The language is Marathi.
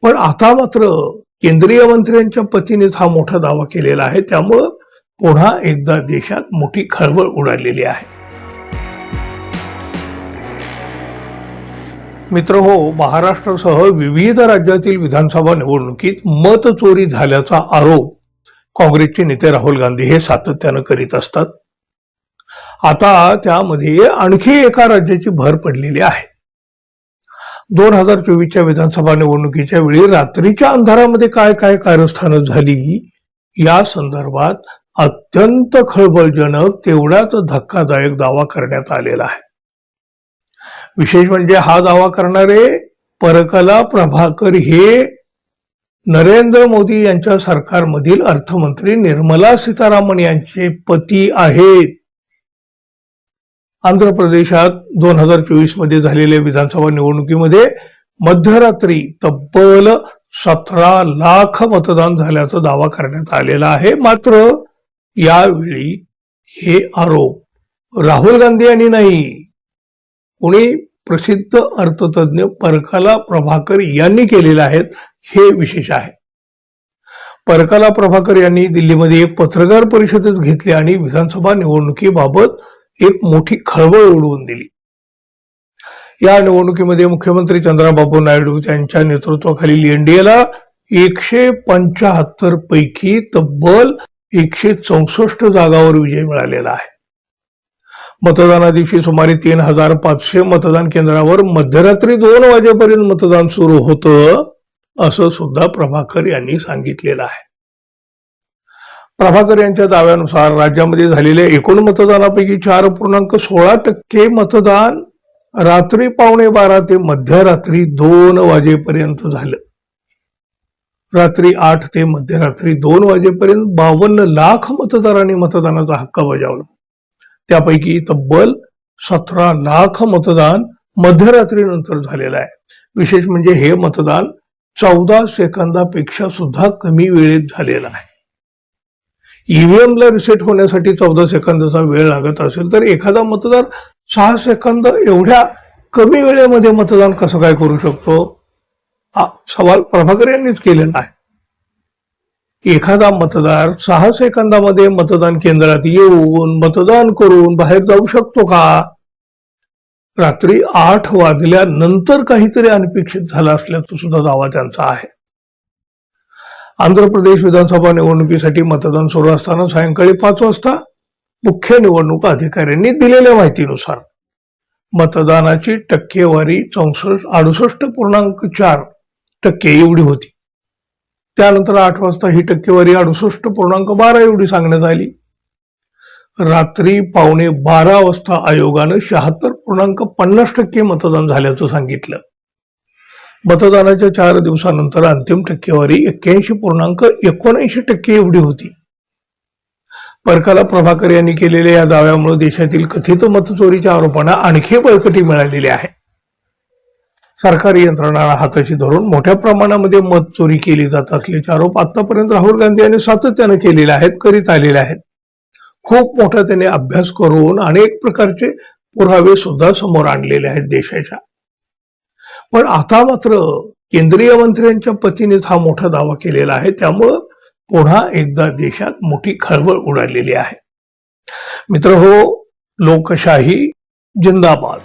पण आता मात्र केंद्रीय मंत्र्यांच्या पतीनेच हा मोठा दावा केलेला आहे, त्यामुळं पुन्हा एकदा देशात मोठी खळबळ उडालेली आहे. मित्रहो, महाराष्ट्रासह विविध राज्यातील विधानसभा निवडणुकीत मतचोरी झाल्याचा आरोप काँग्रेसचे नेते राहुल गांधी हे सातत्यानं करीत असतात. आता त्यामध्ये आणखी एका राज्याची भर पडलेली आहे. 2024च्या विधानसभा निवडणुकीच्या वेळी रात्रीच्या अंधारामध्ये काय काय कारस्थानं झाली या संदर्भात अत्यंत खळबळजनक तेवढाच धक्कादायक दावा करण्यात आलेला आहे. विशेष म्हणजे हा दावा करणारे परकला प्रभाकर हे नरेंद्र मोदी यांच्या सरकारमधील अर्थमंत्री निर्मला सीतारामन यांचे पती आहेत. आंध्र प्रदेशात 2024 मध्ये झालेल्या विधानसभा निवडणुकीमध्ये मध्यरात्री तब्बल 17 लाख मतदान झाल्याचा दावा करण्यात आलेला आहे. मात्र यावेळी हे आरोप राहुल गांधी यांनी नाही, कुणी प्रसिद्ध अर्थतज्ञ परकला प्रभाकर यांनी केलेले आहेत. हे विशेष आहे. परकला प्रभाकर यांनी दिल्लीमध्ये एक पत्रकार परिषदेत घेतली आणि विधानसभा निवडणुकीबाबत एक मोठी खळबळ उडवून दिली. या निवडणुकीमध्ये मुख्यमंत्री चंद्राबाबू नायडू यांच्या नेतृत्वाखालील एनडीएला 175 पैकी तब्बल 164 जागावर विजय मिळालेला आहे. मतदाना दिवशी सुमारे 3500 मतदान केंद्रावर मध्यरात्री 2 वाजेपर्यंत मतदान सुरू होतं, असं सुद्धा प्रभाकर यांनी सांगितलेलं आहे. प्रभाकर यांच्या दाव्यानुसार राज्यामध्ये झालेल्या एकूण मतदानापैकी 4.16% मतदान रात्री 11:15 ते मध्यरात्री 2 वाजेपर्यंत झालं. रात्री 8 ते मध्यरात्री 2 वाजेपर्यंत 52 लाख मतदारांनी मतदानाचा हक्क बजावला. त्यापैकी तब्बल 17 लाख मतदान मध्यरात्रीनंतर झालेलं आहे. विशेष म्हणजे हे मतदान 14 सेकंदापेक्षा सुद्धा कमी वेळेत झालेलं आहे. ईव्हीएमला रिसेट होण्यासाठी 14 सेकंदाचा वेळ लागत असेल तर एखादा मतदार 6 सेकंद एवढ्या कमी वेळेमध्ये मतदान कसं काय करू शकतो, हा सवाल प्रभाकर यांनीच केलेला आहे. एखादा मतदार 6 सेकंदामध्ये मतदान केंद्रात येऊन मतदान करून बाहेर जाऊ शकतो का? रात्री 8 वाजल्यानंतर काहीतरी अनपेक्षित झालं असल्याचा सुद्धा दावा त्यांचा आहे. आंध्र प्रदेश विधानसभा निवडणुकीसाठी मतदान सुरू असताना सायंकाळी 5 वाजता मुख्य निवडणूक अधिकाऱ्यांनी दिलेल्या माहितीनुसार मतदानाची टक्केवारी 68.4% एवढी होती. त्यानंतर 8 वाजता ही टक्केवारी 68.12 एवढी सांगण्यात आली. रात्री 11:15 वाजता आयोगानं 76.50% मतदान झाल्याचं सांगितलं. मतदानाच्या 4 दिवसानंतर अंतिम टक्केवारी 81.79% एवढी होती. परकला प्रभाकर यांनी केलेल्या या दाव्यामुळे देशातील कथित मतचोरीच्या आरोपांना आणखी बळकटी मिळालेली आहे. सरकारी यंत्रणांना हाताशी धरून मोठ्या प्रमाणामध्ये मतचोरी केली जात असल्याचे आरोप आतापर्यंत राहुल गांधी यांनी सातत्याने केलेले आहेत, करीत आलेले आहेत. खूप मोठा त्याने अभ्यास करून अनेक प्रकारचे पुरावे सुद्धा समोर आणलेले आहेत देशाच्या. पण आता मात्र केंद्रीय मंत्र्यांच्या पतीनेच हा मोठा दावा केलेला आहे, त्यामुळं पुन्हा एकदा देशात मोठी खळबळ उडालेली आहे. मित्रहो, लोकशाही जिंदाबाद.